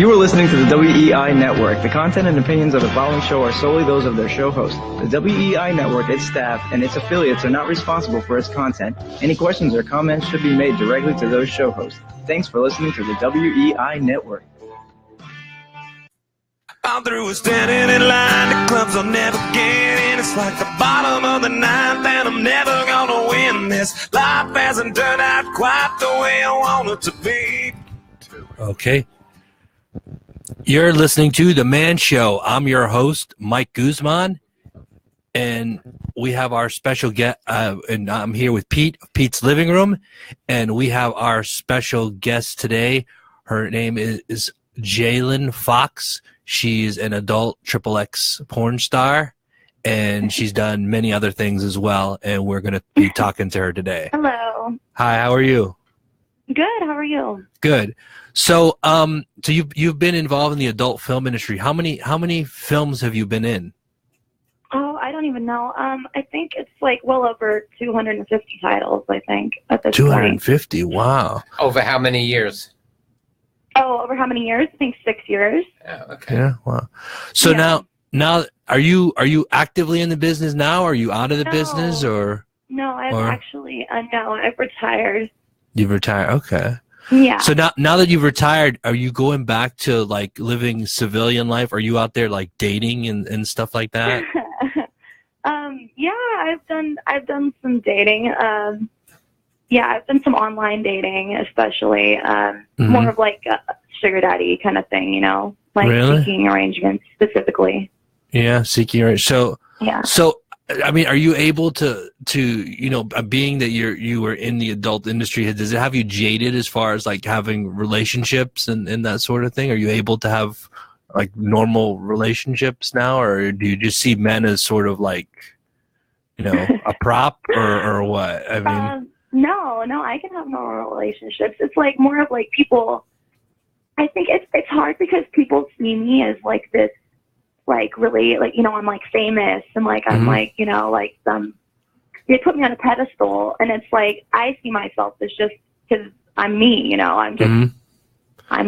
You are listening to the WEI Network. The content and opinions of the following show are solely those of their show host. The WEI Network, its staff, and its affiliates are not responsible for its content. Any questions or comments should be made directly to those show hosts. Thanks for listening to the WEI Network. I'm through standing in line, the clubs I'll never get in. It's like the bottom of the ninth, and I'm never gonna win this. Life hasn't turned out quite the way I want it to be. Okay. You're listening to The Man Show. I'm your host, Mike Guzman, and we have our special guest, and I'm here with Pete of Pete's Living Room, and we have our special guest today. Her name is Jaelyn Fox. She's an adult XXX porn star, and she's done many other things as well, and we're going to be talking to her today. Hello. Hi, how are you? Good, how are you? Good. So, so you've been involved in the adult film industry. How many films have you been in? Oh, I don't even know. I think it's like well over 250 titles, I think, at this 250, point. Wow. Over how many years? Oh, over how many years? I think 6 years. Oh, okay. Yeah, wow. So now are you actively in the business now? Are you out of the business or? No, I've retired. You've retired, okay. Yeah. So now that you've retired, are you going back to like living civilian life? Are you out there like dating and stuff like that? Yeah, I've done some dating. Yeah, I've done some online dating, especially more of like a sugar daddy kind of thing, you know, like seeking arrangements specifically. Yeah, seeking arrangements. So yeah. So I mean, are you able to you know, being that you were in the adult industry, does it have you jaded as far as like having relationships and that sort of thing? Are you able to have like normal relationships now, or do you just see men as sort of like, you know, a prop or what? I mean, no, I can have normal relationships. It's like more of like people. I think it's hard because people see me as like this. Like really, like, you know, I'm like famous and like I'm like, you know, like they put me on a pedestal, and it's like I see myself as just because I'm me, you know, I'm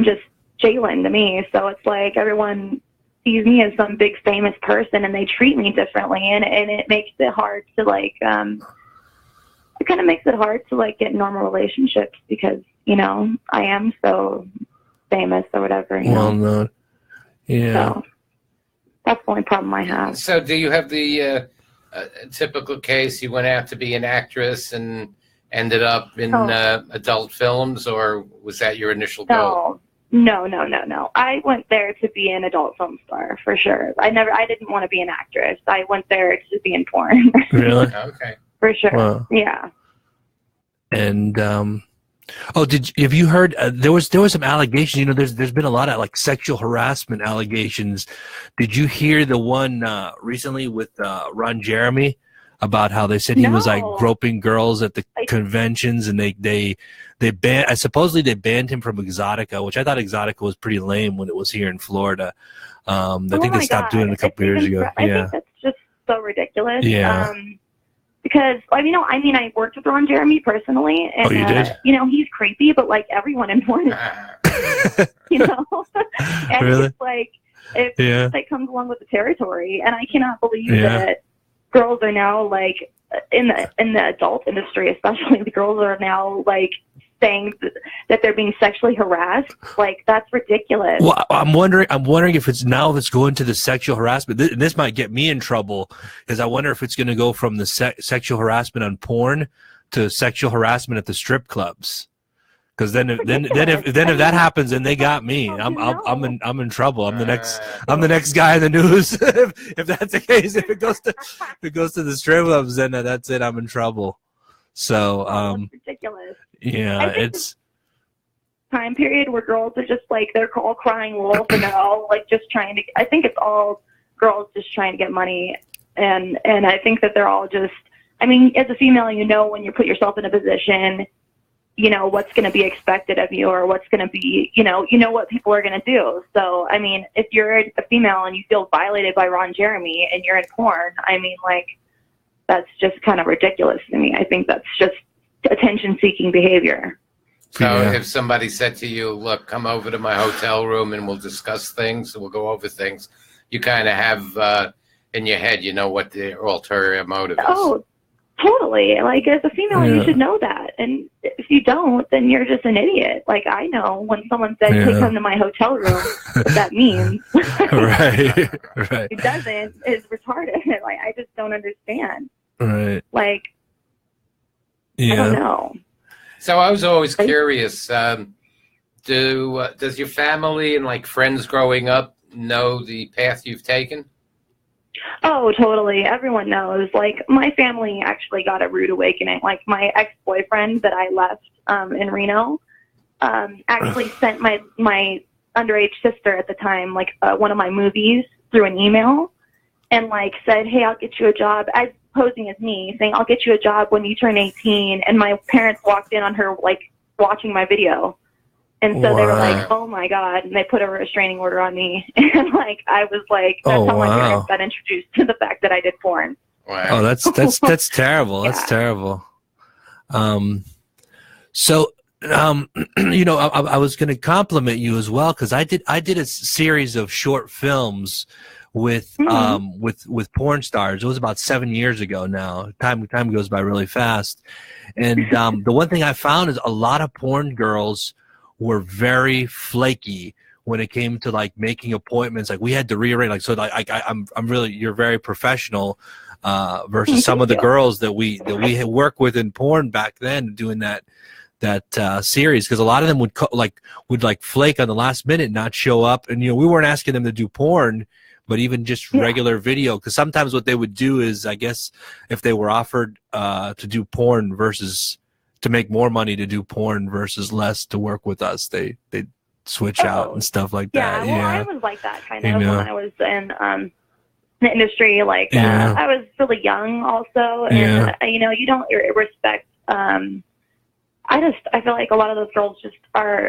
just Jaelyn to me. So it's like everyone sees me as some big famous person, and they treat me differently, and it makes it hard to like it kind of makes it hard to like get normal relationships because, you know, I am so famous or whatever. Well known. Yeah. So, that's the only problem I have. So do you have the typical case you went out to be an actress and ended up in adult films, or was that your initial goal? No. I went there to be an adult film star for sure. I didn't want to be an actress. I went there to be in porn. Really? Okay. For sure. Wow. Yeah. And have you heard there was some allegations, you know, there's been a lot of like sexual harassment allegations. Did you hear the one recently with Ron Jeremy about how they said he was like groping girls at the conventions, and they supposedly they banned him from Exotica, which I thought Exotica was pretty lame when it was here in Florida. I think they stopped doing it a couple years ago. I think that's just so ridiculous. Yeah. Because, I worked with Ron Jeremy personally, and, you did? You know, he's creepy, but, like, everyone in porn is, you know? And really? it's like, it comes along with the territory, and I cannot believe that girls are now, like, in the adult industry especially, the girls are now, like, saying that they're being sexually harassed. Like, that's ridiculous. Well, I'm wondering if it's going to the sexual harassment. This might get me in trouble, because I wonder if it's going to go from the sexual harassment on porn to sexual harassment at the strip clubs. Because then if that happens, then they got me. I'm in trouble. I'm the next guy in the news. if that's the case, if it goes to the strip clubs, then that's it. I'm in trouble. So that's ridiculous. Yeah, it's time period where girls are just like they're all crying wolf, and they're all like just trying to. I think it's all girls just trying to get money, and I think that they're all just. I mean, as a female, you know, when you put yourself in a position, you know what's going to be expected of you, or what's going to be, you know what people are going to do. So, I mean, if you're a female and you feel violated by Ron Jeremy and you're in porn, I mean, like, that's just kind of ridiculous to me. I think that's just attention-seeking behavior. So if somebody said to you, look, come over to my hotel room and we'll discuss things, we'll go over things, you kind of have in your head, you know what the ulterior motive is. Oh, totally. Like, as a female, you should know that. And if you don't, then you're just an idiot. Like, I know when someone says, hey, come to my hotel room, what that means. Right. Right. It doesn't. It's retarded. Like, I just don't understand. Right. Like, I don't know. So I was always curious, does your family and, like, friends growing up know the path you've taken? Oh, totally. Everyone knows. Like, my family actually got a rude awakening. Like, my ex-boyfriend that I left in Reno actually sent my underage sister at the time, like, one of my movies through an email and, like, said, hey, I'll get you a job. As posing as me, saying, I'll get you a job when you turn 18. And my parents walked in on her, like, watching my video. And so they were like, oh, my God. And they put a restraining order on me. And, like, I was like, that's how my parents got introduced to the fact that I did porn. Wow. Oh, that's terrible. That's terrible. So, you know, I was going to compliment you as well, because I did a series of short films with porn stars. It was about 7 years ago now. Time goes by really fast. And the one thing I found is a lot of porn girls were very flaky when it came to, like, making appointments. Like, we had to rearrange. Like, so, like, I'm really, you're very professional versus some of the girls that we had worked with in porn back then, doing that series, because a lot of them would flake on the last minute, not show up. And, you know, we weren't asking them to do porn, but even just regular video, because sometimes what they would do is, I guess, if they were offered to do porn versus to make more money to do porn versus less to work with us, they'd switch out and stuff like that. Well, I was like that kind of when I was in the industry. Like, I was really young also, and you know, you don't respect. I feel like a lot of those girls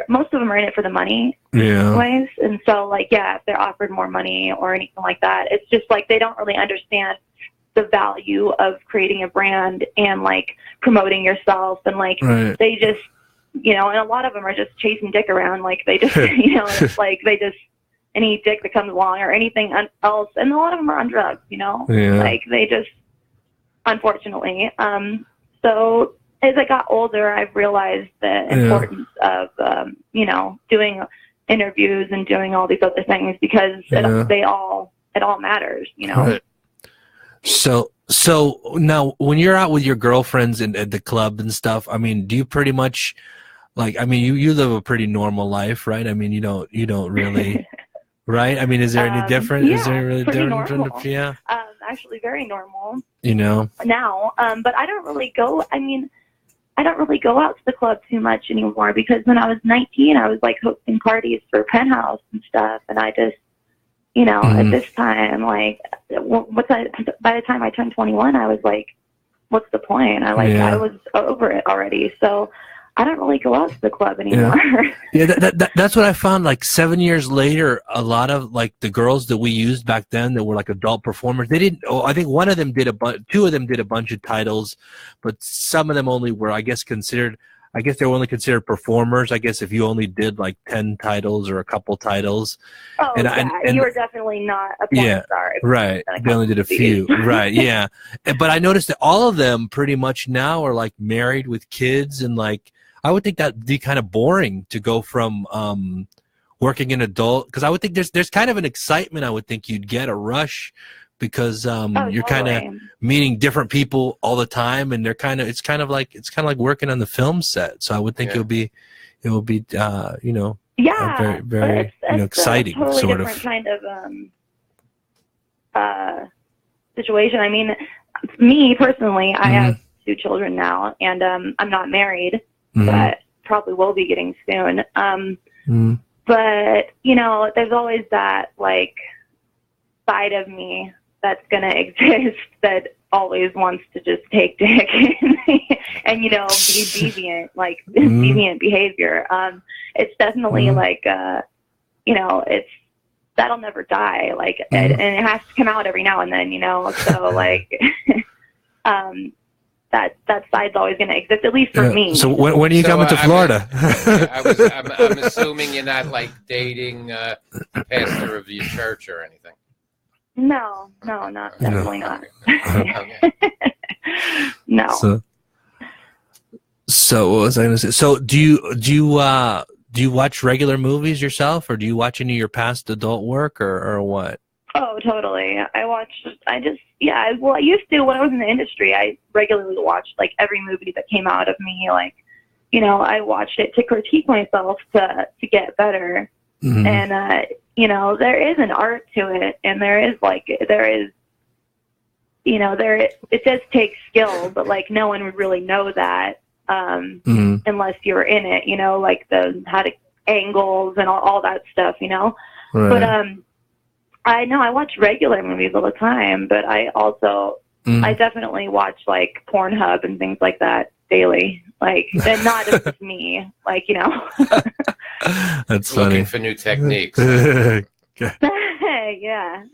most of them are in it for the money, anyways. And so, like, if they're offered more money or anything like that, it's just like they don't really understand the value of creating a brand and, like, promoting yourself, and, like, they just, you know, and a lot of them are just chasing dick around. Like, they just, you know, it's like they just, any dick that comes along or anything else, and a lot of them are on drugs, you know, like, they just, unfortunately. So as I got older, I've realized the importance of, you know, doing interviews and doing all these other things, because it all matters, you know. Right. So now when you're out with your girlfriends at the club and stuff, I mean, do you pretty much, like, I mean, you live a pretty normal life, right? I mean, you don't really, right? I mean, is there any different? Yeah, is there really different? Normal. Yeah. Actually very normal. You know. Now, but I don't really go out to the club too much anymore, because when I was 19, I was, like, hosting parties for Penthouse and stuff, and I just, you know, at this time, like, by the time I turned 21, I was like, what's the point? I was over it already. So I don't really go out to the club anymore. That's what I found. Like, 7 years later, a lot of, like, the girls that we used back then that were, like, adult performers, they didn't. I think one of them two of them did a bunch of titles, but some of them only were, I guess, considered. I guess they were only considered performers. I guess if you only did, like, 10 titles or a couple titles. Oh, and you were definitely not a porn star. Right. They only did a few. Right. Yeah. But I noticed that all of them pretty much now are, like, married with kids, and, like, I would think that'd be kind of boring to go from working in adult, because I would think there's kind of an excitement. I would think you'd get a rush, because you're kind of meeting different people all the time, and it's kind of like working on the film set. So I would think it would be you know, very, very, you know, exciting, totally sort of kind of situation. I mean, me personally, I have 2 children now, and I'm not married, but probably will be getting soon. But, you know, there's always that, like, side of me that's going to exist that always wants to just take dick and, you know, be deviant, like, deviant behavior. It's definitely like, you know, that'll never die. Like, and it has to come out every now and then, you know? So, like, that side's always going to exist, at least for me. So when are you coming to Florida? I'm assuming you're not like dating the pastor of your church or anything. No, definitely not. Okay. No. So what was I going to say? So do you watch regular movies yourself, or do you watch any of your past adult work, or what? Oh, totally. I used to when I was in the industry. I regularly watched like every movie that came out of me. Like, I watched it to critique myself to get better. Mm-hmm. And there is an art to it, and it does take skill, but like no one would really know that unless you're in it. Like how to angles and all that stuff. Right. But I know I watch regular movies all the time, but I also I definitely watch like Pornhub and things like that daily. Like, and not just me, like, That's looking funny. for new techniques. Yeah.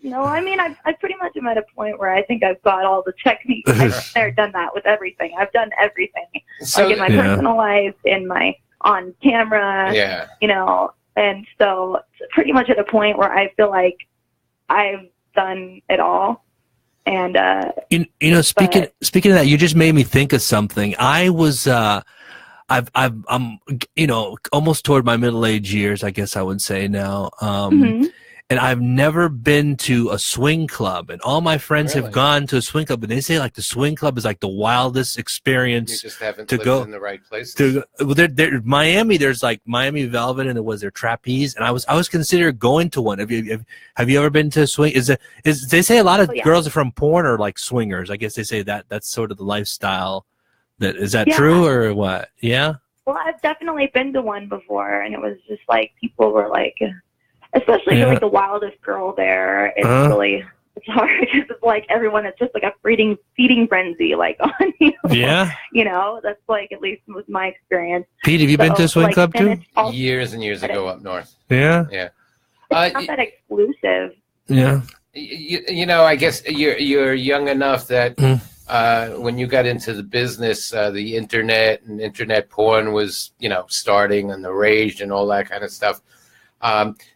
No, I mean, I pretty much am at a point where I think I've got all the techniques. I've never done that with everything. I've done everything, So, like in my personal life, in my on camera. Yeah. And so pretty much at a point where I feel like I've done it all. And speaking of that, you just made me think of something. I was I'm almost toward my middle-age years, I guess I would say now. And I've never been to a swing club, and all my friends have gone to a swing club, and they say like the swing club is like the wildest experience. You just haven't to lived go in the right place. Miami, there's like Miami Velvet, and there was their trapeze, and I was considering going to one. Have you ever been to a swing? They say a lot of girls are from porn or like swingers. I guess they say that's sort of the lifestyle. Is that true or what? Yeah. Well, I've definitely been to one before, and it was just like people were like. Especially if you're like the wildest girl there, it's hard because it's like everyone. It's just like a feeding frenzy, like on you. Yeah. That's like at least was my experience. Pete, have you been to a swing club too? Years and years ago up north. Yeah. Yeah. It's not that exclusive. Yeah. I guess you're young enough that when you got into the business, the internet and internet porn was starting and the rage and all that kind of stuff.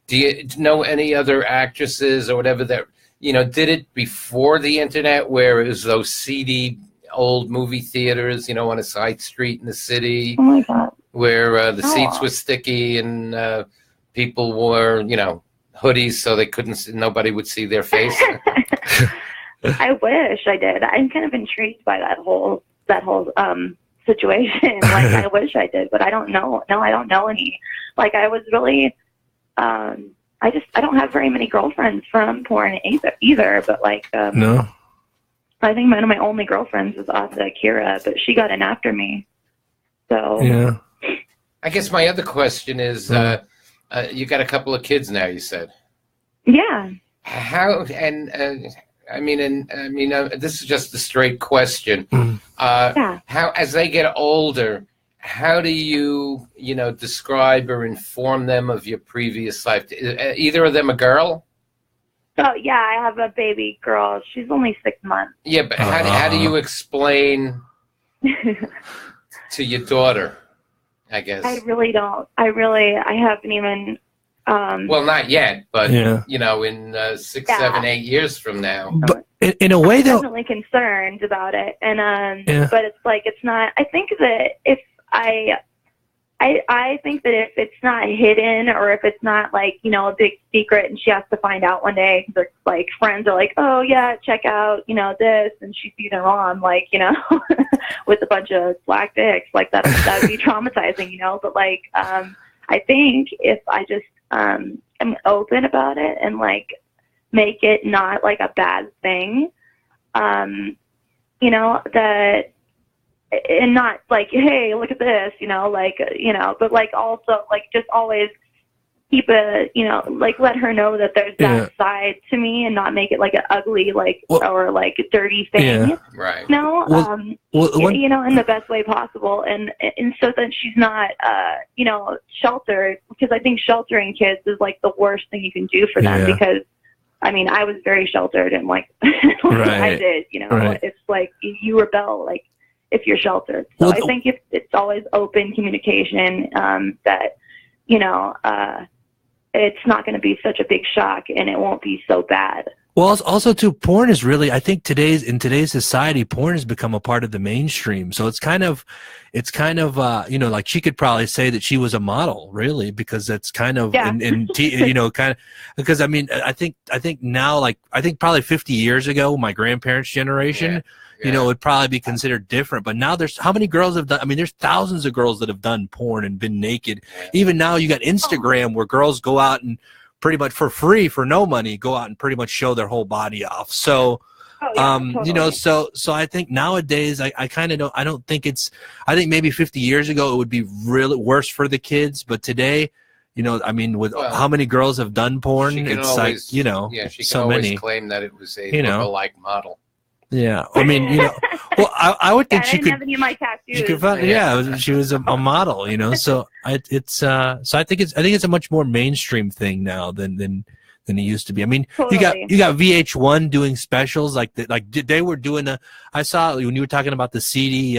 Do you know any other actresses or whatever that did it before the internet, where it was those seedy old movie theaters, on a side street in the city? Oh my God. Where the seats were sticky and people wore hoodies so nobody would see their face. I wish I did. I'm kind of intrigued by that whole situation. Like I wish I did, but I don't know. No, I don't know any. Like I was really. I don't have very many girlfriends from porn either, but like, no. I think one of my only girlfriends was Asa Akira, but she got in after me. So yeah. I guess my other question is, you got a couple of kids now, you said. Yeah. How, this is just a straight question. How, as they get older, how do you, describe or inform them of your previous life? Either of them a girl? Oh, yeah, I have a baby girl. She's only 6 months. Yeah, but how do you explain to your daughter, I guess? I really don't. I haven't even... well, not yet, but, in 6, 7, 8 years from now. But in a way, though... I'm definitely concerned about it. And but it's like, it's not... I think that if I think that if it's not hidden or if it's not like, a big secret and she has to find out one day, because like friends are like, oh yeah, check out, this, and she sees her mom, like, with a bunch of black dicks, like that would be traumatizing, but like, I think if I just, am open about it and like make it not like a bad thing, that, and not like, hey, look at this, but like also like just always keep like let her know that there's that side to me and not make it like an ugly, or like a dirty thing. Yeah. Right. In the best way possible. And so that she's not, sheltered, because I think sheltering kids is like the worst thing you can do for them because I was very sheltered and like, I did, it's like you rebel, like, if you're sheltered. So I think if it's always open communication, that, you know, it's not going to be such a big shock and it won't be so bad. Well, also too, porn is really, I think in today's society, porn has become a part of the mainstream. So it's kind of, you know, like she could probably say that she was a model, really, because that's kind of, you know, kind of, because I mean, I think now, like, I think probably 50 years ago, my grandparents' generation, you know, would probably be considered different. But now how many girls have done, I mean, there's thousands of girls that have done porn and been naked. Even now you got Instagram where girls go out and pretty much for free, for no money, go out and pretty much show their whole body off. So, totally. You know, so I think nowadays, I kind of I think maybe 50 years ago, it would be really worse for the kids. But today, you know, I mean, with how many girls have done porn, it's always, like, you know, she can so always many. claim that it was a look-alike model. Yeah, I mean, you know, well, I would think she could. Have any of my tattoos. She could find, she was a model, you know. So I think it's a much more mainstream thing now than it used to be. I mean, totally. you got VH1 doing specials like they were doing I saw when you were talking about the CD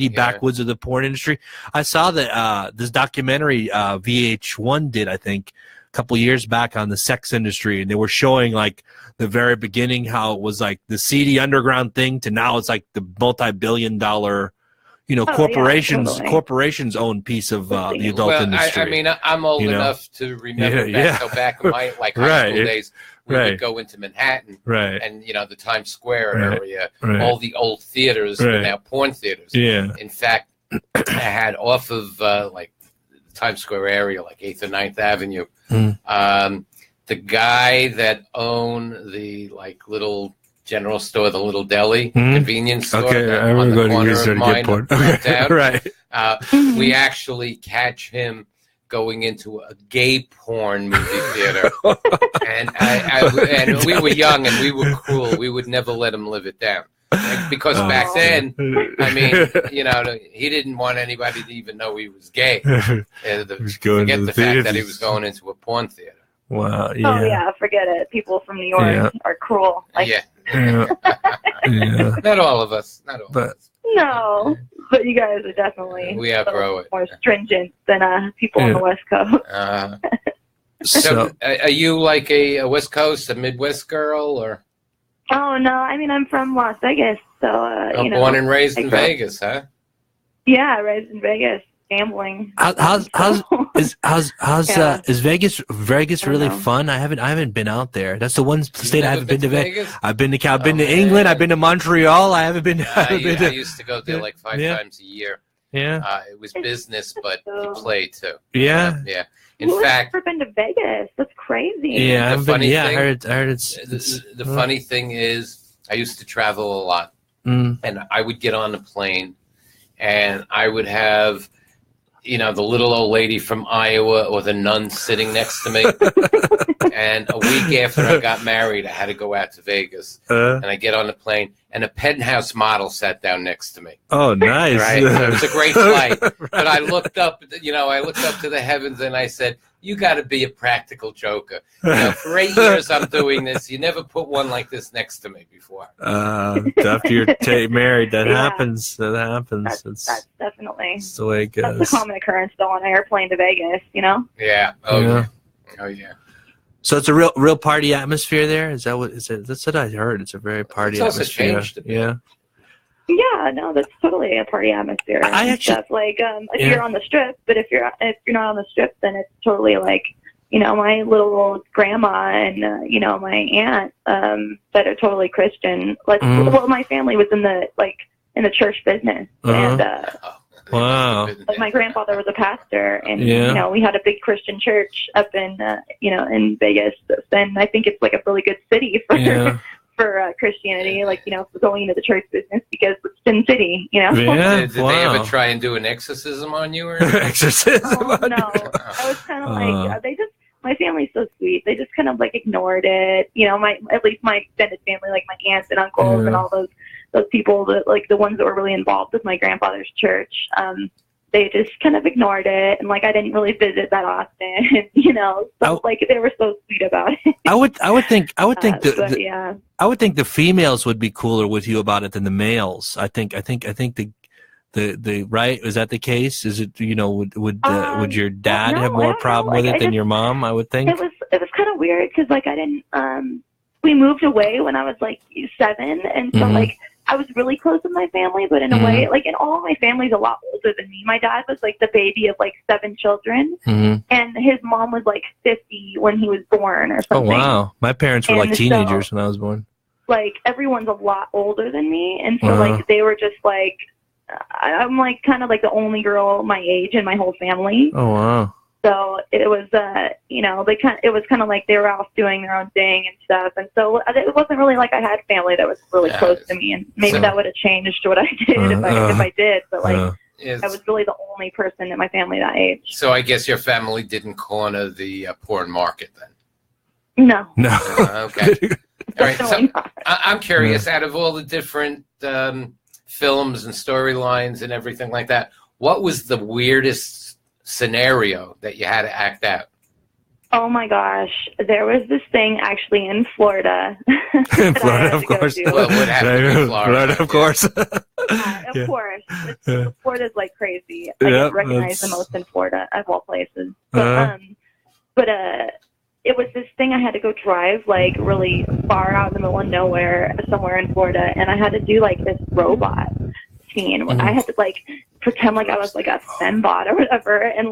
backwoods of the porn industry. I saw that this documentary VH1 did, I think, a couple years back on the sex industry, and they were showing like the very beginning how it was like the seedy underground thing to now it's like the multi-billion-dollar, you know, corporations own piece of the adult industry. I mean, I'm old enough to remember back in my high school days, we would go into Manhattan, and you know, the Times Square area, all the old theaters were now porn theaters. Yeah. In fact, I had off of like the Times Square area, like 8th or 9th Avenue. The guy that owned the like little general store, the little deli convenience store, on the corner of mine, we actually catch him going into a gay porn movie theater, and we were young and we were cruel. We would never let him live it down. Because back then, I mean, you know, he didn't want anybody to even know he was gay. Forget the fact that he was going into a porn theater. Wow. Yeah. Oh yeah, forget it. People from New York are cruel. Like, Not all of us. Not all of us. No, but you guys are definitely more stringent than people on the West Coast. So, are you like a West Coast, a Midwest girl, or? Oh no, I mean, I'm from Las Vegas, so you know. Born and raised in Vegas, huh? Yeah, raised in Vegas, gambling. Is Vegas really fun? I haven't been out there. That's the one state I haven't been to. Vegas? I've been to England. I've been to Montreal. I used to go there like 5 times a year. Yeah. It was business, but you played too. Yeah. Yeah. In fact, never been to Vegas. That's crazy. Yeah, I heard it's. The funny thing is, I used to travel a lot, and I would get on a plane, and I would have, you know, the little old lady from Iowa or the nun sitting next to me. And a week after I got married, I had to go out to Vegas, and I get on the plane, and a penthouse model sat down next to me. Oh, nice! Right? It was a great flight, but I looked up, to the heavens, and I said, "You got to be a practical joker. You know, for 8 years I'm doing this. You never put one like this next to me before." After you're married, that happens. That happens. That's definitely. That's the way it goes. That's a common occurrence, though, on an airplane to Vegas. You know. Yeah. Oh yeah. So it's a real party atmosphere there. Is that what is it? That's what I heard. It's a very party atmosphere. It's also changed a bit. Yeah. Yeah, no, that's totally a party atmosphere. I actually stuff. Like if you're on the Strip, but if you're not on the Strip, then it's totally like, you know, my little grandma and you know, my aunt that are totally Christian. Like, well, my family was in the church business, and wow. Like my grandfather was a pastor, and you know, we had a big Christian church up in in Vegas, and I think it's like a really good city for for Christianity, like, you know, for going into the church business, because it's Sin City, you know. Yeah. Did they ever try and do an exorcism on you or exorcism? No, I was kind of like my family's so sweet. They just kind of like ignored it, you know. At least my extended family, like my aunts and uncles and all those people that, like, the ones that were really involved with my grandfather's church, they just kind of ignored it, and like I didn't really visit that often, you know. So like they were so sweet about it. I would think yeah. I would think the females would be cooler with you about it than the males. I think the right, is that the case? Is it, you know, would your dad have more problem with it than your mom? I would think it was kind of weird because like I didn't we moved away when I was like 7, and so like I was really close with my family, but in a way, like, and all my family's a lot older than me. My dad was like the baby of like 7 children, and his mom was like 50 when he was born or something. Oh wow, my parents were like teenagers when I was born. Like everyone's a lot older than me, and so like they were just like, I'm like kind of like the only girl my age in my whole family. Oh wow. So it was, you know, it was kind of like they were off doing their own thing and stuff. And so it wasn't really like I had family that was really close to me. And maybe that would have changed what I did if I did. But like, I was really the only person in my family that age. So I guess your family didn't corner the porn market then? No. No. Okay. All right. So I'm curious, out of all the different films and storylines and everything like that, what was the weirdest scenario that you had to act out? Oh my gosh, there was this thing actually in Florida. In Florida, of course. What happened in Florida? Of course. Of course. Florida's like crazy. I get recognized the most in Florida of all places. But it was this thing I had to go drive like really far out in the middle of nowhere, somewhere in Florida, and I had to do like this robot scene. I had to like pretend like I was like a fembot or whatever, and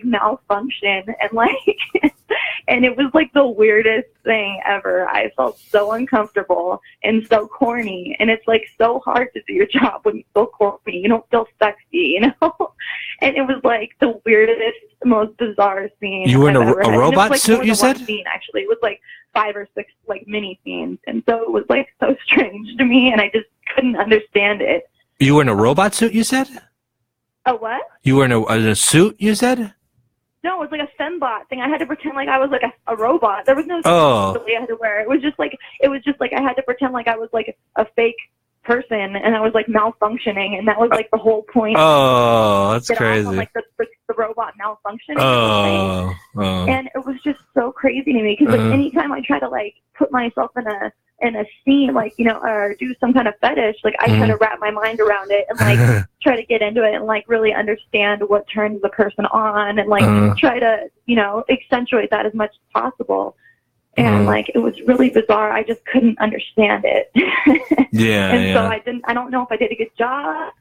malfunction, and like and it was like the weirdest thing ever. I felt so uncomfortable and so corny, and it's like so hard to do your job when you feel corny. You don't feel sexy, you know. And it was like the weirdest, most bizarre scene. You were in a robot suit, you said? Scene, actually, it was like 5 or 6 like mini scenes, and so it was like so strange to me, and I just couldn't understand it. You were in a robot suit, you said? A what? You were in a suit, you said? No, it was like a fembot thing. I had to pretend like I was like a robot. There was no suit I had to wear. It was just like I had to pretend like I was like a fake person, and I was like malfunctioning, and that was like the whole point. Oh, that's crazy. On, like the robot malfunctioning. And it was just so crazy to me because like anytime I try to like put myself in a scene, like, you know, or do some kind of fetish, like I try to wrap my mind around it and like try to get into it and like really understand what turns the person on, and like try to, you know, accentuate that as much as possible. And like it was really bizarre. I just couldn't understand it. So I don't know if I did a good job.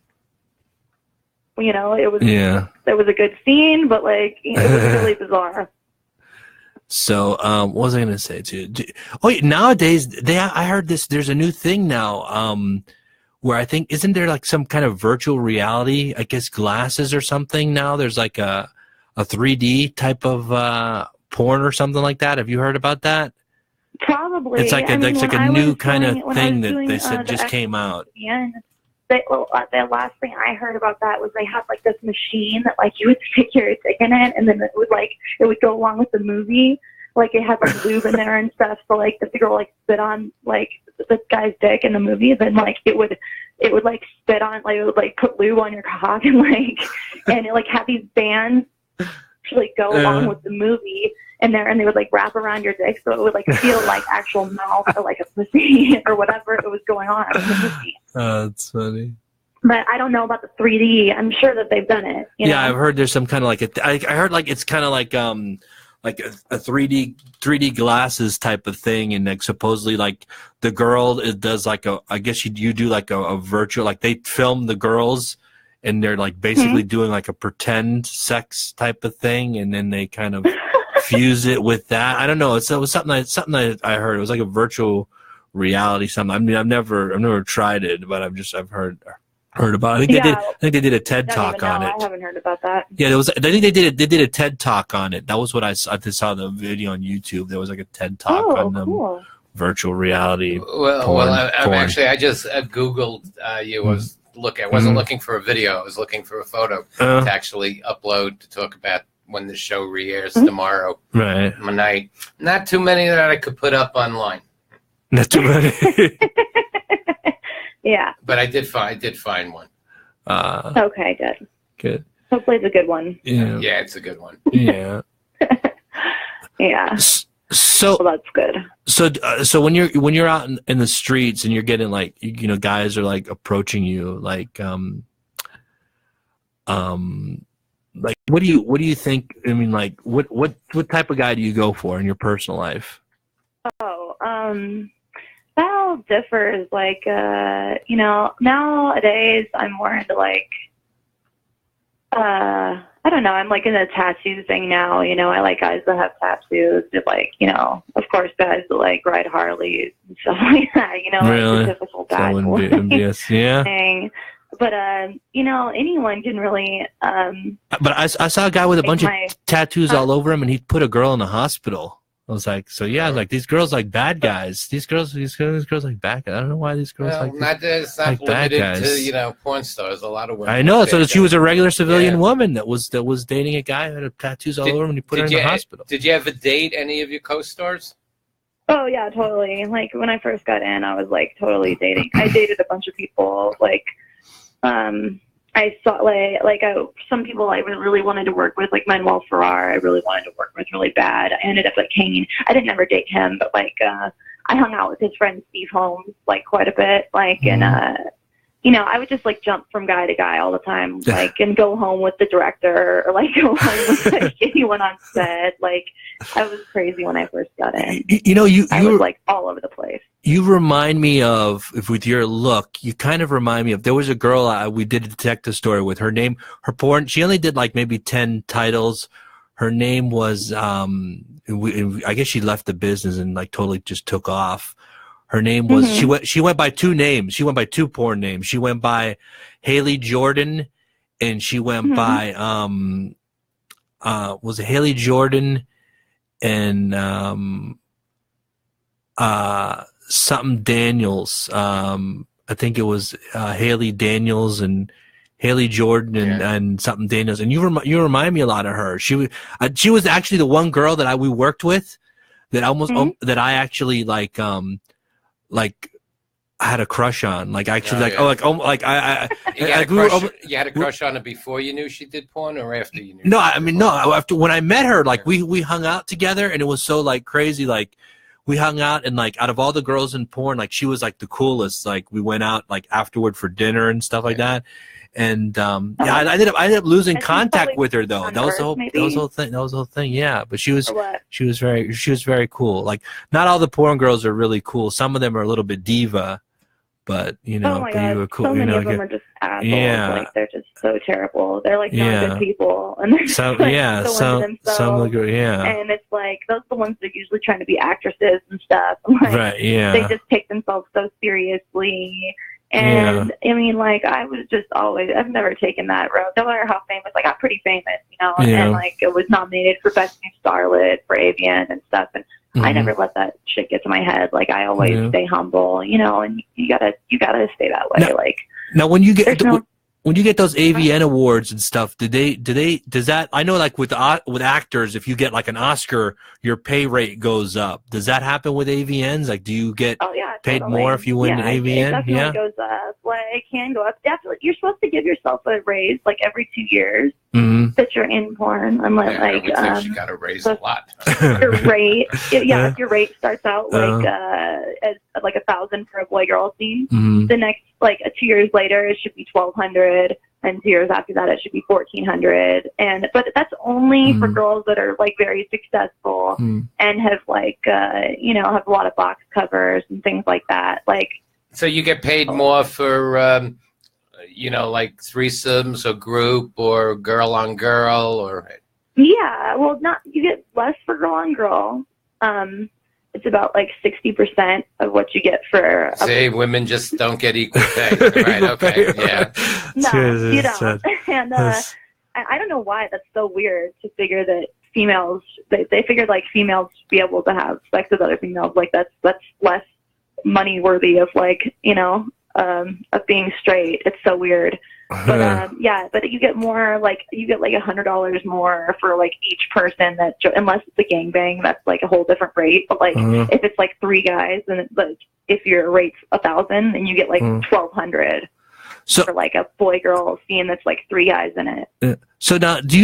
You know, it was a good scene, but like, you know, it was really bizarre. So, what was I going to say to you? Nowadays, I heard this, there's a new thing now, where I think, isn't there like some kind of virtual reality, I guess glasses or something now? There's like a 3D type of porn or something like that. Have you heard about that? Probably. It's like a new kind of thing that they said just came out. Yeah. The last thing I heard about that was they had like this machine that like you would stick your dick in it, and then it would go along with the movie. Like it had like lube in there and stuff. So like if the girl like spit on like this guy's dick in the movie, then like it would like spit on, like it would like put lube on your cock, and it like had these bands to like go along with the movie. And they would like wrap around your dick, so it would like feel like actual mouth or like a pussy or whatever it was going on in the movie. Oh, that's funny. But I don't know about the 3D. I'm sure that they've done it. You know? I've heard there's some kind of like I heard like it's kind of like a 3D glasses type of thing, and like supposedly like the girl does like I guess you do like a virtual, like they film the girls and they're like basically doing like a pretend sex type of thing, and then they kind of fuse it with that. I don't know. It was something that I heard. It was like a virtual reality something. I mean, I've never tried it, but I've heard about it. I think they did a TED Talk on it. I haven't heard about that. Yeah, I think they did a TED Talk on it. That was what I saw the video on YouTube. There was like a TED Talk on virtual reality. Actually, I just Googled you. I wasn't looking for a video. I was looking for a photo to actually upload to talk about when the show re-airs tomorrow night. Not too many that I could put up online. Not too many. Yeah. But I did find one. Okay, good. Good. Hopefully it's a good one. Yeah. Yeah, it's a good one. Yeah. Yeah. So Well, that's good. So when you're out in the streets and you're getting like, you know, guys are like approaching you like like what do you think? I mean, like what type of guy do you go for in your personal life? Oh, that all differs. Like, you know, nowadays I'm more into like, I don't know. I'm like in the tattoo thing now. You know, I like guys that have tattoos. That like, you know, of course, guys that like ride Harleys and stuff like that. You know, Really? like the typical bad boy Yes, yeah. thing. But you know, anyone can really. But I saw a guy with a bunch of tattoos all over him, and he put a girl in the hospital. I was like, so yeah, like these girls like bad guys. These girls like bad guys. I don't know why these girls It's not like bad limited guys. to, you know, porn stars. A lot of women. I know. So she was a regular civilian Yeah. woman that was dating a guy who had tattoos all over him, and he put her in the hospital. Did you ever date any of your co-stars? Oh yeah, totally. Like when I first got in, I was like totally dating. I dated a bunch of people. Like, I saw some people I really wanted to work with, like Manuel Ferrar. I really wanted to work with really bad. I ended up like hanging. I didn't ever date him, but like I hung out with his friend Steve Holmes like quite a bit. Like and you know, I would just like jump from guy to guy all the time, like and go home with the director or like go home with like anyone on set. Like I was crazy when I first got in. You know, I was like all over the place. You remind me of, if with your look, you kind of remind me of, there was a girl we did a detective story with. Her name, her porn, she only did like maybe 10 titles. Her name was, I guess she left the business and like totally just took off. Her name was, she went by two names. She went by two porn names. She went by Haley Jordan and she went by, was it Haley Jordan and, something Daniels. I think it was Haley Daniels and Haley Jordan and something Daniels. And you remind me a lot of her. She was actually the one girl that we worked with that almost that I actually like I had a crush on. Like actually you had a crush on her before you knew she did porn or after you knew? No, I mean no. After when I met her, like we hung out together and it was so like crazy. Like we hung out and like out of all the girls in porn, like she was like the coolest. Like we went out like afterward for dinner and stuff like that. And I ended up losing contact with her though. That was the whole thing. Yeah, but she was very cool. Like not all the porn girls are really cool. Some of them are a little bit diva, but you know, you were cool. So many you know, of them are just assholes. Yeah. Like they're just so terrible. They're like not good people, and they're some into themselves. some of the girls, and it's like those are the ones that are usually trying to be actresses and stuff. Like, right? Yeah, they just take themselves so seriously. And I mean, like, I was just I've never taken that road. No matter how famous, like, I'm pretty famous, you know, and like, it was nominated for Best New Starlet for AVN and stuff. And I never let that shit get to my head. Like, I always stay humble, you know, and you gotta stay that way. Now when you get when you get those AVN awards and stuff, does that, I know like with actors, if you get like an Oscar, your pay rate goes up. Does that happen with AVNs? Like, do you get paid more if you win an AVN? It definitely goes up. Like, it can go up. Definitely. You're supposed to give yourself a raise like every 2 years that you're in porn. Unless you got to raise a lot. Your rate, if your rate starts out like as like 1,000 for a boy-girl scene, the next like 2 years later it should be 1,200, and 2 years after that it should be 1,400. But that's only for girls that are like very successful and have like you know, have a lot of box covers and things like that. Like, so you get paid more for you know, like threesomes or group or girl on girl or you get less for girl on girl. It's about like 60% of what you get for. See, women just don't get equal pay, right? Okay, yeah. No, you don't. And I don't know why that's so weird to figure that females. They figured like females should be able to have sex with other females. Like that's less money worthy of like, you know, of being straight. It's so weird. But but you get more, like you get like $100 more for like each person that, unless it's a gangbang, that's like a whole different rate. But like if it's like 3 guys, and like if your rate's 1,000, then you get like 1,200. So, for like a boy-girl scene that's like 3 guys in it. So now, do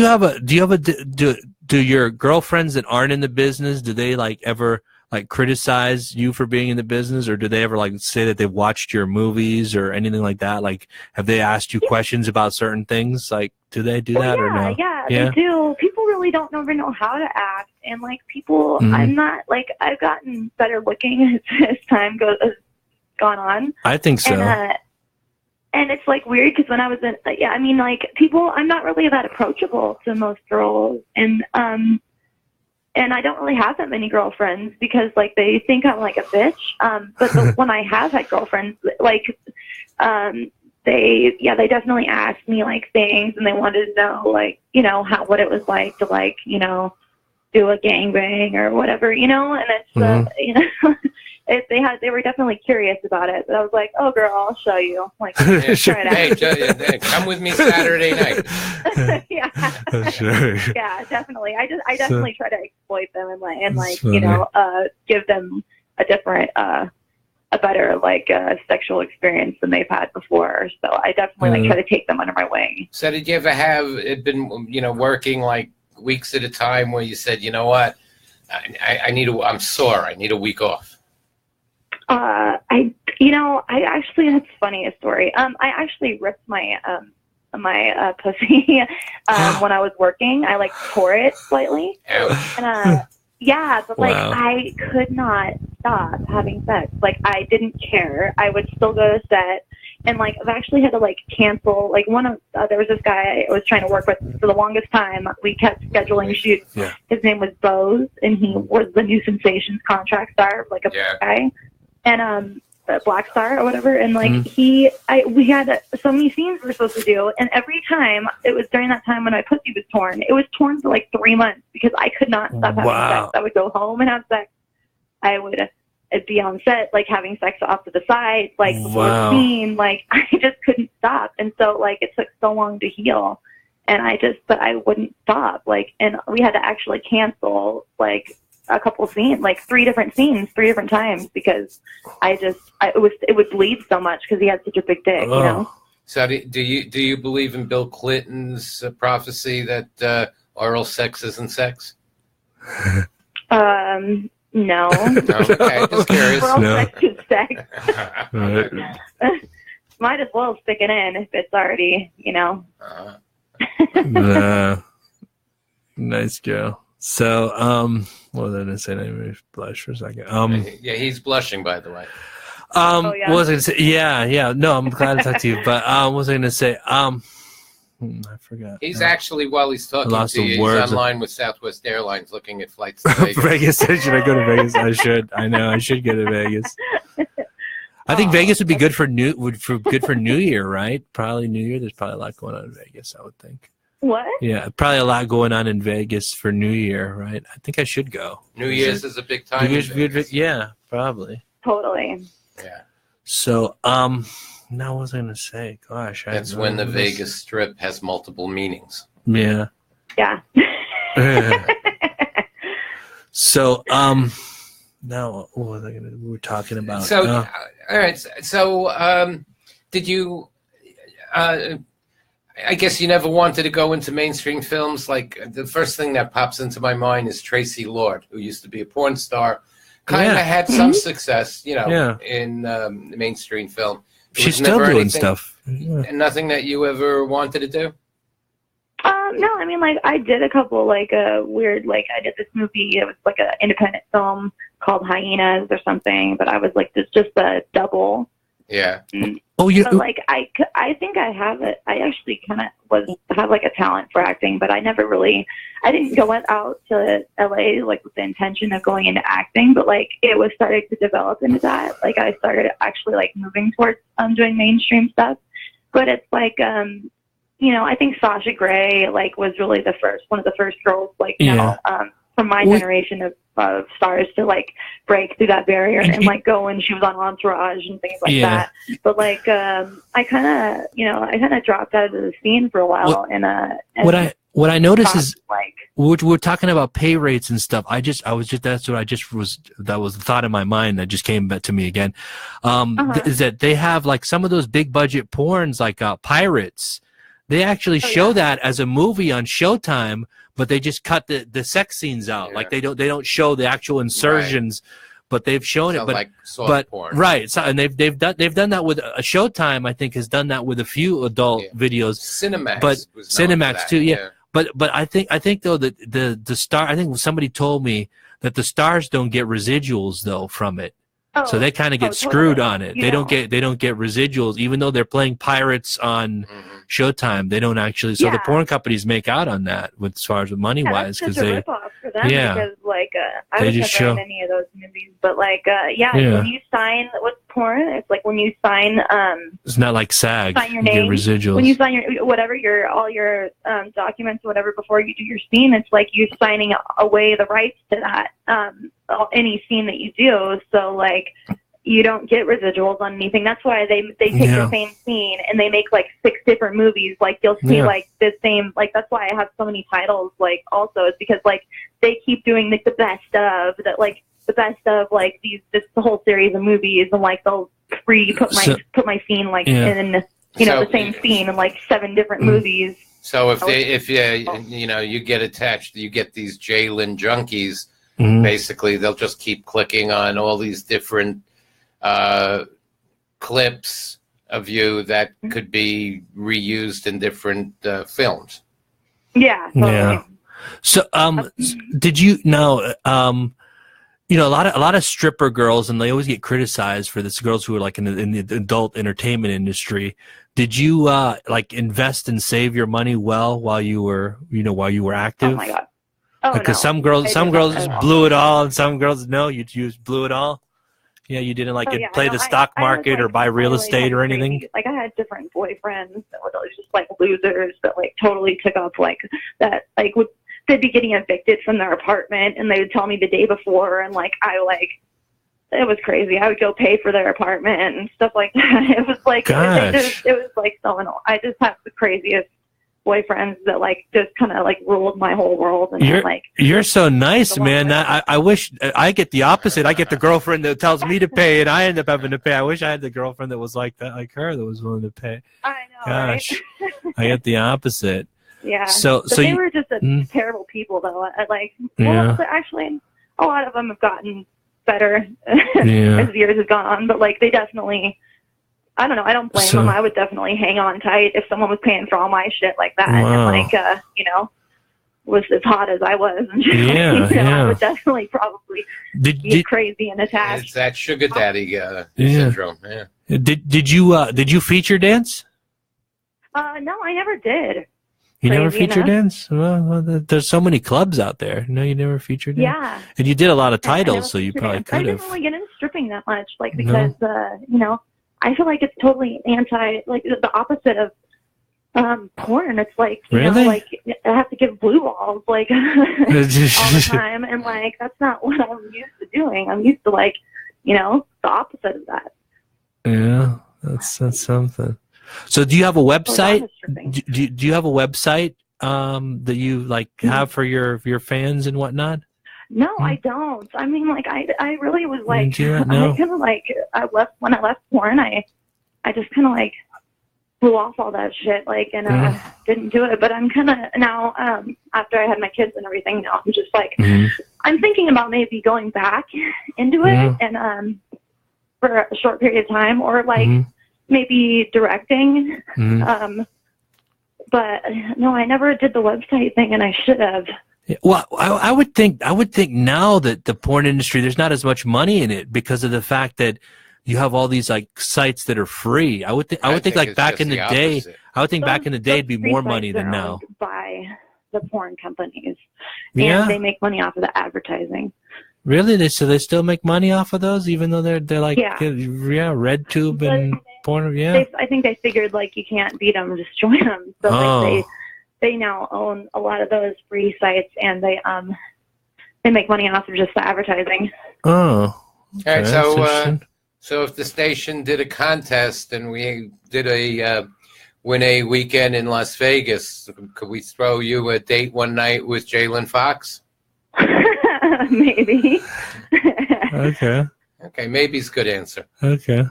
your girlfriends that aren't in the business, do they like ever like criticize you for being in the business, or do they ever like say that they've watched your movies or anything like that? Like, have they asked you questions about certain things? Like, do they do that or no? Yeah, they do. People really don't ever know how to act, and like people, I'm not like, I've gotten better looking as time has gone on. I think so. And it's like weird because when I was in, I mean, like people, I'm not really that approachable to most girls, and I don't really have that many girlfriends because like they think I'm like a bitch. But when I have had girlfriends, like, they definitely asked me like things, and they wanted to know like, you know, what it was like to like, you know, do a gangbang or whatever, you know, and it's, you know, they were definitely curious about it, but I was like, oh girl, I'll show you. Like, hey, come with me Saturday night. Yeah. Sure. Yeah, definitely. I definitely try to exploit them and like, you know, give them a different, a better like sexual experience than they've had before. So I definitely like try to take them under my wing. So did you ever have it been, you know, working like weeks at a time where you said, you know what, I'm sore, I need a week off? That's funny, a story. I actually ripped my pussy when I was working. I like tore it slightly. Ouch. And but like I could not stop having sex. Like I didn't care. I would still go to set, and like I've actually had to like cancel. Like there was this guy I was trying to work with for the longest time. We kept scheduling shoots. Yeah. His name was Bose, and he was the New Sensations contract star, like a guy. And Black Star or whatever, and like we had so many scenes we were supposed to do, and every time it was during that time when my pussy was torn. It was torn for like 3 months because I could not stop having sex. I would go home and have sex. I would be on set like having sex off to the side, like before the scene. Like I just couldn't stop, and so like it took so long to heal, and but I wouldn't stop. Like, and we had to actually cancel like a couple of scenes, like 3 different scenes, 3 different times, because it would bleed so much because he had such a big dick, you know. So do you believe in Bill Clinton's prophecy that oral sex isn't sex? No. Okay, just curious. Oral sex is sex. Might as well stick it in if it's already, you know. Nice, Joe. So, what was I going to say? Let me blush for a second. Yeah, he's blushing, by the way. What was I going to say? Yeah. No, I'm glad to talk to you. But what was I going to say? I forgot. He's actually, while he's talking to you, he's online with Southwest Airlines looking at flights to Vegas. Should I go to Vegas? I should. I know. I should go to Vegas. I think Vegas would be good for New Year, right? Probably New Year. There's probably a lot going on in Vegas, I would think. What? Yeah, probably a lot going on in Vegas for New Year, right? I think I should go. New Year's is a big time. New Year's, yeah, probably. Totally. Yeah. So, now what was I going to say? Gosh. That's when the Vegas Strip has multiple meanings. Yeah. Yeah. So, now what was I going to? We were talking about. So, all right. So, did you? I guess you never wanted to go into mainstream films. Like the first thing that pops into my mind is Tracy Lord, who used to be a porn star, kind of had some success, you know, in mainstream film. She's still doing stuff. And nothing that you ever wanted to do? No, I mean, like I did a couple like weird, like I did this movie. It was like an independent film called Hyenas or something, but I was like just a double. Yeah. Oh, you like I think I have it. I actually kind of have like a talent for acting, but I didn't go out to LA like with the intention of going into acting, but like it was starting to develop into that. Like I started actually like moving towards doing mainstream stuff, but it's like you know, I think Sasha Grey like was really one of the first girls like you know from my generation of stars to like break through that barrier and like go, and she was on Entourage and things like that. But like I kind of dropped out of the scene for a while. what I noticed is like we're talking about pay rates and stuff. That was the thought in my mind that just came back to me again. Is that they have like some of those big budget porns like Pirates. They actually show that as a movie on Showtime, but they just cut the sex scenes out. Like they don't show the actual insertions, but they've shown it. But like soft porn. Right. So, and they've done that with a Showtime. I think has done that with a few adult videos. Cinemax, but was known for Cinemax that, too. Yeah. But I think though that the star. I think somebody told me that the stars don't get residuals though from it. So they kind of get screwed on it. They don't get residuals, even though they're playing pirates on Showtime. They don't actually. So the porn companies make out on that, with as far as money wise, because they. Rip-off for them because like I They was just never show- in any of those movies, but like when you sign with porn, it's like when you sign It's not like SAG. sign your You get name residuals. when you sign your whatever all your documents or whatever before you do your scene, it's like you signing away the rights to that any scene that you do. So like you don't get residuals on anything. That's why they take the same scene and they make like 6 different movies. Like you'll see like the same, like that's why I have so many titles. Like also it's because like they keep doing like the best of that, like the best of like this whole series of movies, and like they'll put my scene like in the same scene in like 7 different movies. So if you get attached, you get these Jaelyn junkies. Basically, they'll just keep clicking on all these different clips of you that could be reused in different films. Yeah. Totally. Yeah. So, did you know? A lot of stripper girls, and they always get criticized for this. Girls who are like in the adult entertainment industry. Did you like invest and save your money well while you were active? Oh my God. Oh, because no. some girls just blew it all, and some girls you just blew it all. Yeah, you didn't play the stock market or buy real estate or anything. Like I had different boyfriends that were just like losers that like totally took up like that. Like they'd be getting evicted from their apartment, and they would tell me the day before, and like it was crazy. I would go pay for their apartment and stuff like that. It was like it was like so annoying. I just have the craziest boyfriends that like just kind of like ruled my whole world. And you're so nice, man. I wish I get the opposite. I get the girlfriend that tells me to pay, and I end up having to pay. I wish I had the girlfriend that was like that, like her, that was willing to pay. I know. Gosh, right? I get the opposite. Yeah. So they were just terrible people, though. Actually, a lot of them have gotten better as years have gone on, but like they definitely. I don't know. I don't blame them. I would definitely hang on tight if someone was paying for all my shit like that. Wow. And was as hot as I was. And I would definitely probably be crazy and attached. It's that sugar daddy syndrome. Yeah. Did you feature dance? No, I never did. You never feature dance? Well, there's so many clubs out there. No, you never featured dance? Yeah. And you did a lot of titles, so you probably could have. I didn't really get into stripping that much, because I feel like it's totally the opposite of porn. It's like, I have to give blue balls all the time, and that's not what I'm used to doing. I'm used to the opposite of that. Yeah, that's something. So do you have a website? Do you have a website that you have for your fans and whatnot? No, I don't. I mean, I really was when I left porn, I just kind of blew off all that shit, and didn't do it. But I'm kind of now, after I had my kids and everything, now I'm just I'm thinking about maybe going back into it and for a short period of time, or maybe directing. But no, I never did the website thing, and I should have. Well, I would think now that the porn industry, there's not as much money in it because of the fact that you have all these sites that are free. I would think back in the day, I would think back in the day it'd be more money than now. By the porn companies, and they make money off of the advertising. Really? So they still make money off of those, even though they're RedTube and porn. Yeah. I think they figured you can't beat them, just join them. So they now own a lot of those free sites, and they make money off of just the advertising. Oh. Okay. All right. So if the station did a contest and we did a win a weekend in Las Vegas, could we throw you a date one night with Jaelyn Fox? Maybe. Okay. Okay, maybe's a good answer. Okay.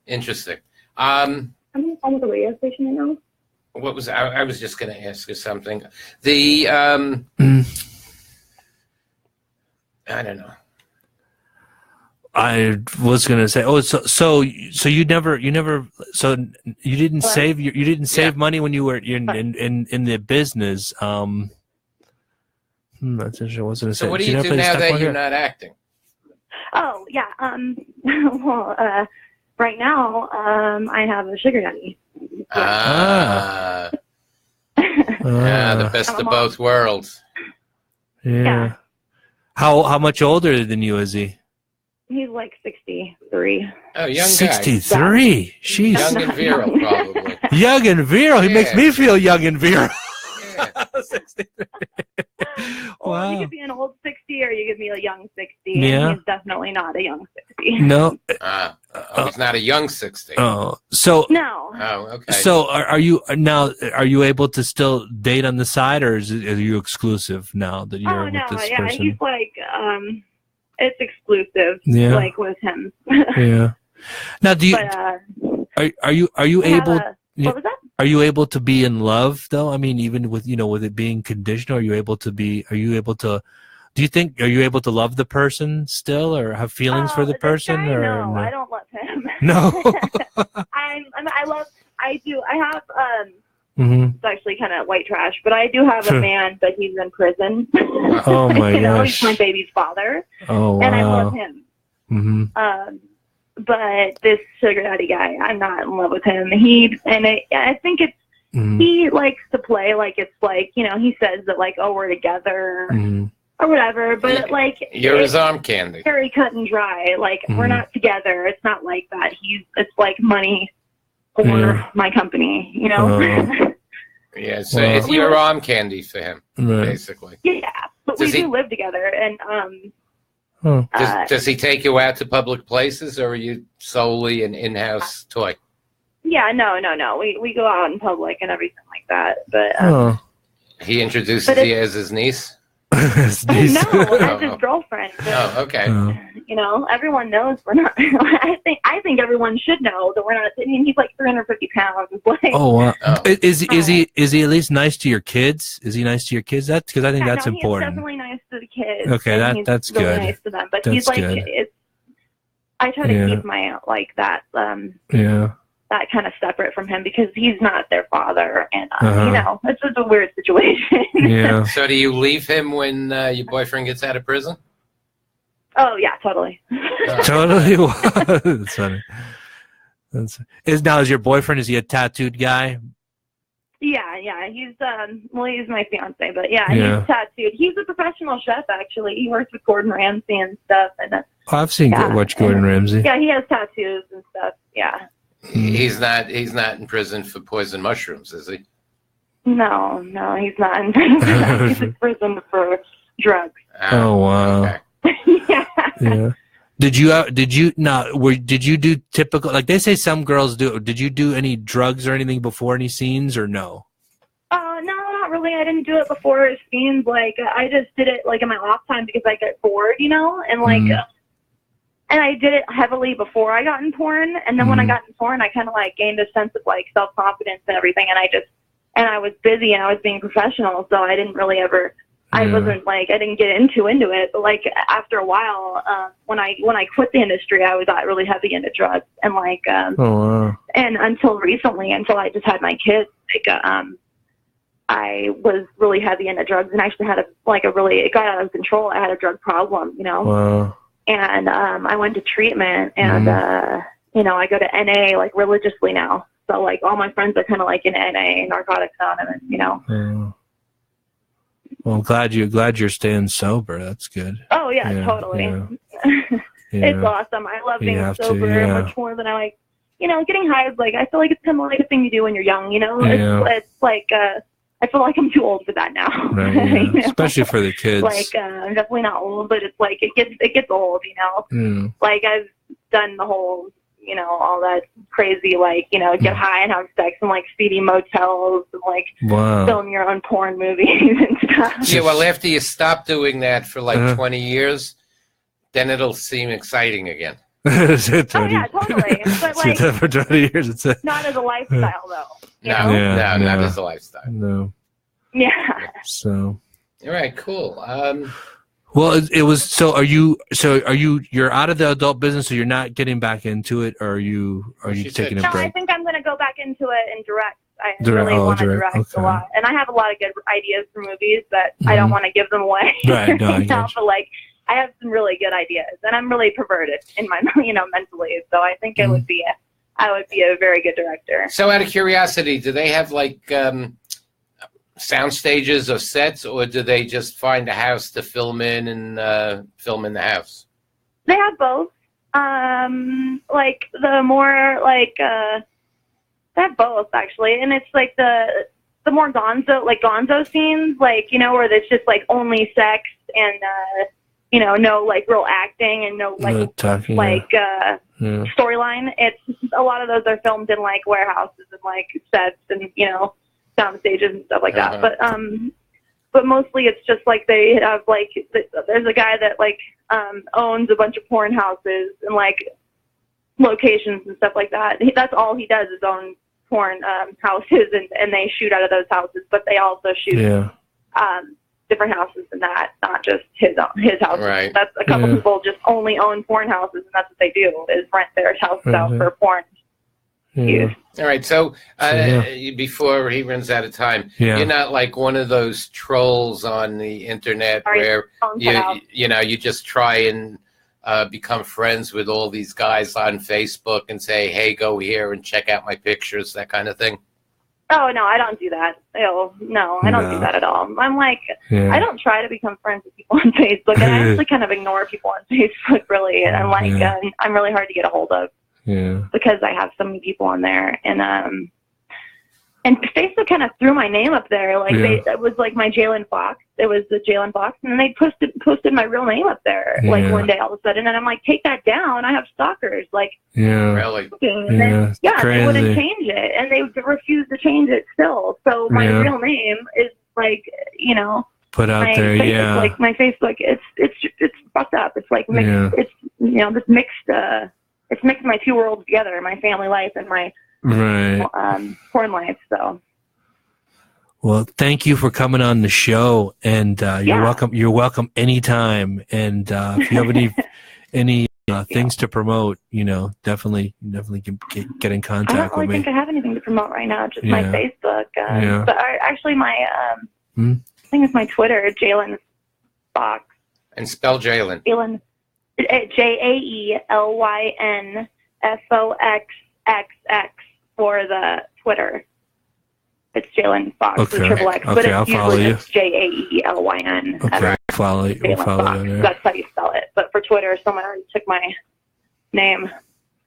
Interesting. I'm on the phone with the radio station right now. What was I was just going to ask you something. The I don't know. I was gonna say, so you never, so you didn't save you didn't save money when you were in the business. That's interesting. I was gonna say. So what do you do now that you're not acting? Oh yeah. Well, right now, I have a sugar daddy. The best of both worlds. Yeah. How much older than you is he? He's like 63. Oh, young guy. 63. She's young and virile, probably. Young and virile. He makes me feel young and virile. Yeah. 63. Well, you Wow. could be an old 60 or you could be a young 60. Yeah. And he's definitely not a young 60. No. He's not a young 60. Oh, so No. Oh, okay. So are you now? Are you able to still date on the side, or are you exclusive now that you're no, with this yeah, person? he's like, it's exclusive, Yeah. like with him. Yeah. Now, do you But, are you able? what was that? Are you able to be in love though? I mean, even with with it being conditional, are you able to be? Are you able to? Do you think are you able to love the person still, or have feelings for the This person? guy, Or no, I don't love him. No. I do. I have Mm-hmm. It's actually kind of white trash, but I do have a man, but he's in prison. Oh my you know, gosh. he's my baby's father, Oh wow. and I love him. Mm-hmm. But this sugar daddy guy, I'm not in love with him. I think it's he likes to play like it's like he says that like, oh, we're together or whatever, but like you're his arm candy. Very cut and dry. Like we're not together. It's not like that. It's like money for my company, Yeah, so it's your arm candy for him, basically. Yeah, but we do live together, and does he take you out to public places, or are you solely an in-house toy? Yeah, no. We go out in public and everything like that, but he introduces you as his niece. no, as his girlfriend. Oh, okay. Everyone knows we're not. I think everyone should know that we're not. I mean, he's like 350 pounds. Like, oh, wow. Is he at least nice to your kids? Is he nice to your kids? That's because I think that's important. He's definitely nice to the kids. Okay, that's really good. Nice to them, but That's he's like, good. I try to keep my like that. That kind of separate from him because he's not their father, and it's just a weird situation. Yeah. So do you leave him when your boyfriend gets out of prison? Oh yeah, totally. Totally. That's funny. Is your boyfriend? Is he a tattooed guy? Yeah. He's he's my fiance, but he's tattooed. He's a professional chef. Actually, he works with Gordon Ramsay and stuff. And I've seen watch Gordon Ramsay. Yeah, he has tattoos and stuff. Yeah. He's not in prison for poison mushrooms, is he? No, he's not in prison. He's in prison for drugs. Oh wow. Okay. Yeah. Did you do typical, like they say some girls do? Did you do any drugs or anything before any scenes or no? No, not really. I didn't do it before scenes. Like I just did it like in my off time because I get bored, and like. And I did it heavily before I got in porn, and then when I got in porn, I kind of like gained a sense of like self-confidence and everything, and I was busy and I was being professional, so I didn't really ever, I wasn't like, I didn't get into it, but like after a while, when I quit the industry, I was really heavy into drugs, and like, and until recently, until I just had my kids, like, I was really heavy into drugs, and actually had it got out of control. I had a drug problem, Wow. And I went to treatment, and I go to NA like religiously now. So like all my friends are kind of like in NA, Narcotics Anonymous, Well, I'm glad you're staying sober. That's good. Oh yeah, totally. Yeah. It's awesome. I love being sober much more than I like. Getting high is like, I feel like it's kind of like a thing you do when you're young. It's like I feel like I'm too old for that now. Right, yeah. Especially for the kids. Like I'm definitely not old, but it's like it gets old. Like I've done the whole you know, all that crazy, like, you know, get high and have sex in like seedy motels and like film your own porn movies and stuff. Yeah, well, after you stop doing that for like 20 years, then it'll seem exciting again. Oh yeah, totally. But like for 20 years, it's not as a lifestyle though. No, not as a lifestyle. No. Yeah. So. All right, cool. Well, it was. So are you? You're out of the adult business, so you're not getting back into it, or are you taking a break? No, I think I'm going to go back into it and direct. I really want to direct a lot, and I have a lot of good ideas for movies that I don't want to give them away. Right. No, I got you. But like, I have some really good ideas, and I'm really perverted in my, you know, mentally. So I think I would be a very good director. So, out of curiosity, do they have like sound stages or sets, or do they just find a house to film in and film in the house? They have both. Like the more like they have both actually, and it's like the more gonzo scenes, like, you know, where there's just like only sex and you know, no like real acting and no like storyline. It's a lot of those are filmed in like warehouses and like sets and, you know, sound stages and stuff like that. But mostly it's just like they have like there's a guy that like owns a bunch of porn houses and like locations and stuff like that. That's all he does is own porn houses, and they shoot out of those houses, but they also shoot different houses than that, not just his house. Right. That's a couple people just only own porn houses, and that's what they do is rent their house out for porn use. All right. So before he runs out of time, you're not like one of those trolls on the internet where you just try and become friends with all these guys on Facebook and say, hey, go here and check out my pictures, that kind of thing. Oh, no, I don't do that. No, I don't do that at all. I'm like, I don't try to become friends with people on Facebook, and I actually kind of ignore people on Facebook, really. And I'm like, I'm really hard to get a hold of because I have so many people on there. And Facebook kind of threw my name up there. Like, it was like my Jaelyn Fox. It was the Jaelyn Fox, and then they posted my real name up there, like one day all of a sudden. And I'm like, take that down. I have stalkers. Like, really? And then, they wouldn't change it, and they refused to change it still. So my real name is like, you know, put out there. Facebook, like my Facebook, it's fucked up. It's like mixed. It's, you know, this mixed. It's mixed my two worlds together, my family life and my porn life. So. Well, thank you for coming on the show, and you're welcome. You're welcome anytime. And if you have any things to promote, you know, definitely get in contact with me. I don't really think I have anything to promote right now. Just my Facebook. But actually, my I think it's my Twitter, Jaelyn Fox. And spell Jaelyn. Jaelyn, JaelynFoxXX for the Twitter. It's Jaelyn Fox with triple X, but it's usually just Jaelyn. Okay, I'll follow you. We'll follow you. That's how you spell it. But for Twitter, someone already took my name.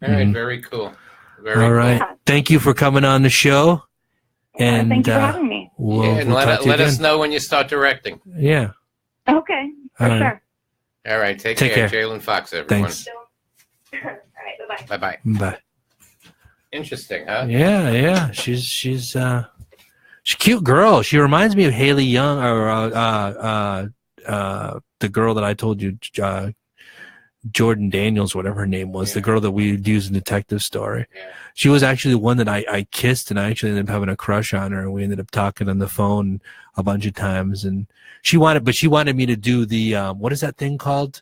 All right, very cool. All right, thank you for coming on the show. And thank you for having me. And let us know when you start directing. Yeah. Okay, for sure. All right, take care. Jaelyn Fox, everyone. Thanks. All right, bye-bye. Bye-bye. Bye. Interesting, huh? Yeah. She's a cute girl. She reminds me of Haley Young, or the girl that I told you, Jordan Daniels, whatever her name was, the girl that we used in Detective Story. Yeah. She was actually the one that I kissed, and I actually ended up having a crush on her, and we ended up talking on the phone a bunch of times. And she wanted me to do the what is that thing called?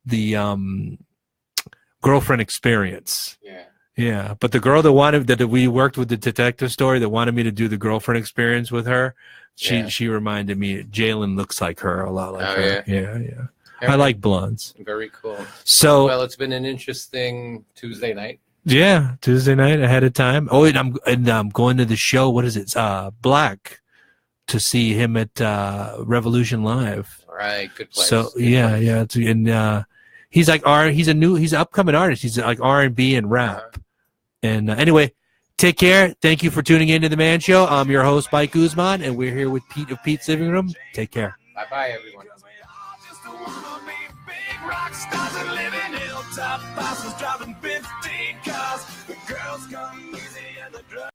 The girlfriend experience. Yeah, but the girl that we worked with the Detective Story that wanted me to do the girlfriend experience with her, she reminded me, Jaelyn looks like her, a lot like her. Yeah. I like blondes. Very cool. So, well, it's been an interesting Tuesday night. Yeah, Tuesday night ahead of time. Oh, and I'm going to the show. What is it? Black, to see him at Revolution Live. All right, good place. So yeah. And he's like he's an upcoming artist. He's like R&B and rap. And anyway, take care. Thank you for tuning in to The Man Show. I'm your host, Mike Guzman, and we're here with Pete of Pete's Living Room. Take care. Bye-bye, everyone. Rock stars and living hilltop bosses driving 15 cars. come